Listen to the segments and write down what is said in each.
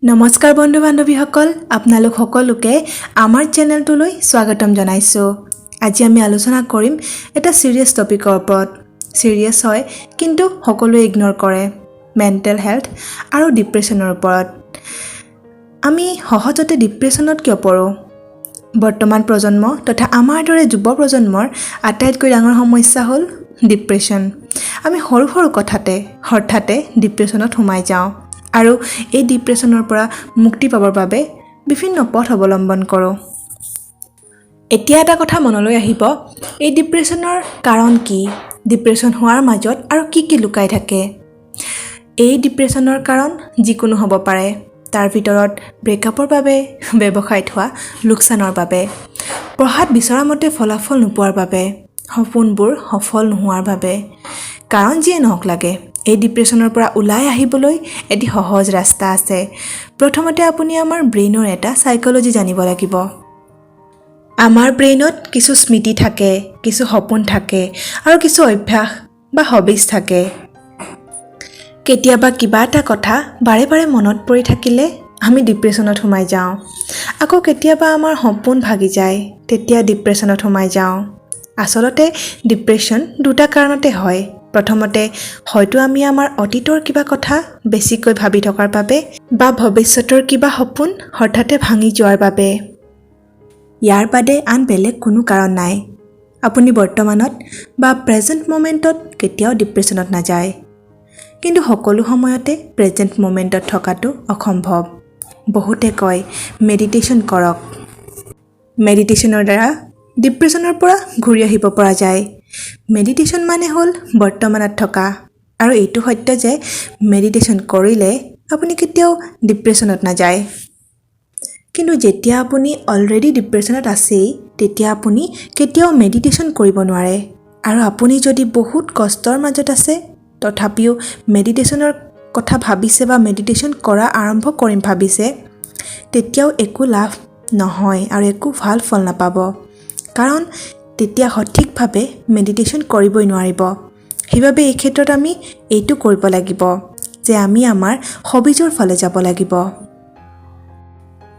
নমস্কাৰ বন্ধু বান্ধৱীসকল, আপোনালোক সকলোকে আমাৰ চেনেলটোলৈ স্বাগতম জনাইছোঁ। আজি আমি আলোচনা কৰিম এটা সিৰিয়াছ টপিকৰ ওপৰত। সিৰিয়াছ হয় কিন্তু সকলোৱে ইগনোৰ কৰে, মেণ্টেল হেলথ আৰু ডিপ্ৰেছনৰ ওপৰত। আমি সহজতে ডিপ্ৰেছনত কিয় পৰোঁ? বৰ্তমান প্ৰজন্ম তথা আমাৰ দৰে যুৱ প্ৰজন্মৰ আটাইতকৈ ডাঙৰ সমস্যা হ'ল ডিপ্ৰেছন। আমি সৰু সৰু কথাতে হঠাতে ডিপ্ৰেছনত সোমাই যাওঁ আৰু এই ডিপ্ৰেছনৰ পৰা মুক্তি পাবৰ বাবে বিভিন্ন পথ অৱলম্বন কৰোঁ। এতিয়া এটা কথা মনলৈ আহিব, এই ডিপ্ৰেছনৰ কাৰণ কি? ডিপ্ৰেছন হোৱাৰ মাজত আৰু কি কি লুকাই থাকে? এই ডিপ্ৰেছনৰ কাৰণ যিকোনো হ'ব পাৰে। তাৰ ভিতৰত ব্ৰেকআপৰ বাবে, ব্যৱসায়ত হোৱা লোকচানৰ বাবে, পঢ়াত বিচৰা মতে ফলাফল নোপোৱাৰ বাবে, সপোনবোৰ সফল নোহোৱাৰ বাবে। কাৰণ যিয়ে নহওক লাগে, এই ডিপ্ৰেছনৰ পৰা ওলাই আহিবলৈ এটি সহজ ৰাস্তা আছে। প্ৰথমতে আপুনি আমাৰ ব্ৰেইনৰ এটা সাইকোলজি জানিব লাগিব। আমাৰ ব্ৰেইনত কিছু স্মৃতি থাকে, কিছু সপোন থাকে আৰু কিছু অভ্যাস বা হবিজ থাকে। কেতিয়াবা কিবা এটা কথা বাৰে বাৰে মনত পৰি থাকিলে আমি ডিপ্ৰেছনত সোমাই যাওঁ। আকৌ কেতিয়াবা আমাৰ সপোন ভাগি যায়, তেতিয়া ডিপ্ৰেছনত সোমাই যাওঁ। আচলতে ডিপ্ৰেছন দুটা কাৰণতে হয়। প্ৰথমতে হয়তো আমি আমাৰ অতীতৰ কিবা কথা বেছিকৈ ভাবি থকাৰ বাবে বা ভৱিষ্যতৰ কিবা সপোন হঠাতে ভাঙি যোৱাৰ বাবে। ইয়াৰ বাদে আন বেলেগ কোনো কাৰণ নাই। আপুনি বৰ্তমানত বা প্ৰেজেণ্ট মোমেণ্টত কেতিয়াও ডিপ্ৰেছনত নাযায়। কিন্তু সকলো সময়তে প্ৰেজেণ্ট মোমেণ্টত থকাটো অসম্ভৱ। বহুতে কয় মেডিটেশ্যন কৰক। মেডিটেশ্যনৰ দ্বাৰা ডিপ্ৰেছনৰ পৰা ঘূৰি আহিব পৰা যায়। মেডিটেশ্যন মানে হ'ল বৰ্তমানত থকা, আৰু এইটো সত্য যে মেডিটেশ্যন কৰিলে আপুনি কেতিয়াও ডিপ্ৰেছনত নাযায়। কিন্তু যেতিয়া আপুনি অলৰেডি ডিপ্ৰেছনত আছেই, তেতিয়া আপুনি কেতিয়াও মেডিটেশ্যন কৰিব নোৱাৰে। আৰু আপুনি যদি বহুত কষ্টৰ মাজত আছে, তথাপিও মেডিটেশ্যনৰ কথা ভাবিছে বা মেডিটেশ্যন কৰা আৰম্ভ কৰিম ভাবিছে, তেতিয়াও একো লাভ নহয় আৰু একো ভাল ফল নাপাব। কাৰণ তেতিয়া সঠিকভাৱে মেডিটেশ্যন কৰিবই নোৱাৰিব। সেইবাবে এই ক্ষেত্ৰত আমি এইটো কৰিব লাগিব যে আমি আমাৰ হবিজৰ ফালে যাব লাগিব।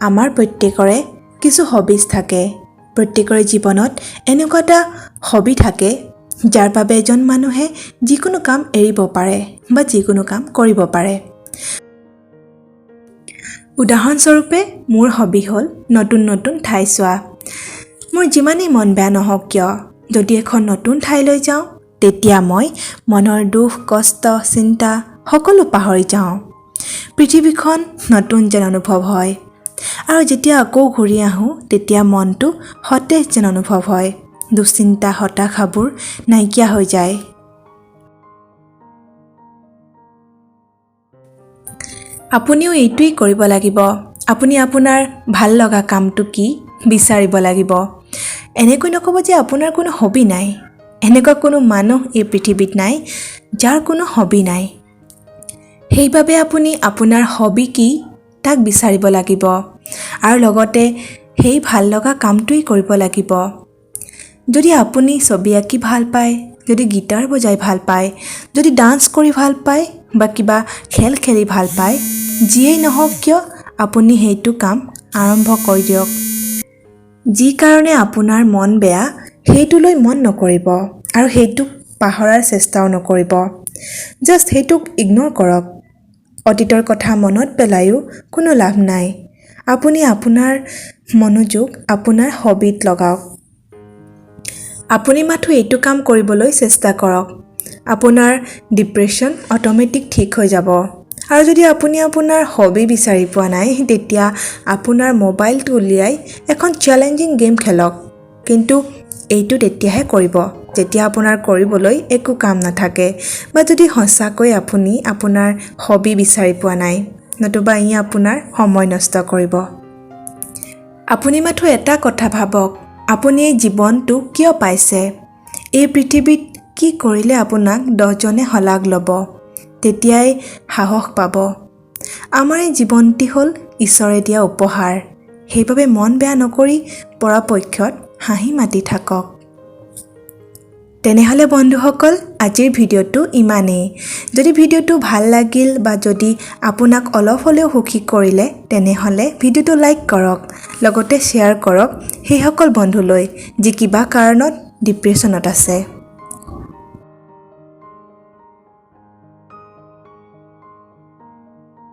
আমাৰ প্ৰত্যেকৰে কিছু হবিজ থাকে। প্ৰত্যেকৰে জীৱনত এনেকুৱা এটা হবি থাকে যাৰ বাবে এজন মানুহে যিকোনো কাম এৰিব পাৰে বা যিকোনো কাম কৰিব পাৰে। উদাহৰণস্বৰূপে মোৰ হবি হ'ল নতুন নতুন ঠাই চোৱা। মোৰ যিমানেই মন বেয়া নহওক কিয়, যদি এখন নতুন ঠাইলৈ যাওঁ, তেতিয়া মই মনৰ দুখ, কষ্ট, চিন্তা সকলো পাহৰি যাওঁ। পৃথিৱীখন নতুন যেন অনুভৱ হয়। আৰু যেতিয়া আকৌ ঘূৰি আহোঁ, তেতিয়া মনটো সতেজ যেন অনুভৱ হয়। দুশ্চিন্তা, হতাশাবোৰ নাইকিয়া হৈ যায়। আপুনিও এইটোৱেই কৰিব লাগিব। আপুনি আপোনাৰ ভাল লগা কামটো কি বিচাৰিব লাগিব। এনেকৈ নক'ব যে আপোনাৰ কোনো হবি নাই। এনেকুৱা কোনো মানুহ এই পৃথিৱীত নাই যাৰ কোনো হবি নাই। সেইবাবে আপুনি আপোনাৰ হবি কি তাক বিচাৰিব লাগিব আৰু লগতে সেই ভাল লগা কামটোৱেই কৰিব লাগিব। যদি আপুনি ছবি আঁকি ভাল পায়, যদি গীটাৰ বজাই ভাল পায়, যদি ডান্স কৰি ভাল পায় বা কিবা খেল খেলি ভাল পায়, যিয়েই নহওক কিয় আপুনি সেইটো কাম আৰম্ভ কৰি দিয়ক। যি কাৰণে আপোনাৰ মন বেয়া, সেইটোলৈ মন নকৰিব আৰু সেইটোক পাহৰাৰ চেষ্টাও নকৰিব। জাষ্ট সেইটোক ইগনোৰ কৰক। অতীতৰ কথা মনত পেলায়ো কোনো লাভ নাই। আপুনি আপোনাৰ মনোযোগ আপোনাৰ হবিত লগাওক। আপুনি মাথো এইটো কাম কৰিবলৈ চেষ্টা কৰক। আপোনাৰ ডিপ্ৰেছন অট'মেটিক ঠিক হৈ যাব। আৰু যদি আপুনি আপোনাৰ হবি বিচাৰি পোৱা নাই, তেতিয়া আপোনাৰ মোবাইলটো উলিয়াই এখন চেলেঞ্জিং গেম খেলক। কিন্তু এইটো তেতিয়াহে কৰিব যেতিয়া আপোনাৰ কৰিবলৈ একো কাম নাথাকে, বা যদি সঁচাকৈ আপুনি আপোনাৰ হবি বিচাৰি পোৱা নাই, নতুবা ই আপোনাৰ সময় নষ্ট কৰিব। আপুনি মাথো এটা কথা ভাবক, আপুনি এই জীৱনটো কিয় পাইছে? এই পৃথিৱীত কি কৰিলে আপোনাক 10জনে শলাগ ল'ব? তেতিয়াই সাহস পাব। আমাৰ এই জীৱনটি হ'ল ঈশ্বৰে দিয়া উপহাৰ। সেইবাবে মন বেয়া নকৰি পৰাপক্ষত হাঁহি মাতি থাকক। তেনেহ'লে বন্ধুসকল আজিৰ ভিডিঅ'টো ইমানেই যদি ভিডিঅ'টো ভাল লাগিল বা যদি আপোনাক অলপ হ'লেও সুখী কৰিলে তেনেহ'লে ভিডিঅ'টো লাইক কৰক লগতে শ্বেয়াৰ কৰক সেইসকল বন্ধুলৈ যি কিবা কাৰণত ডিপ্ৰেশ্যনত আছে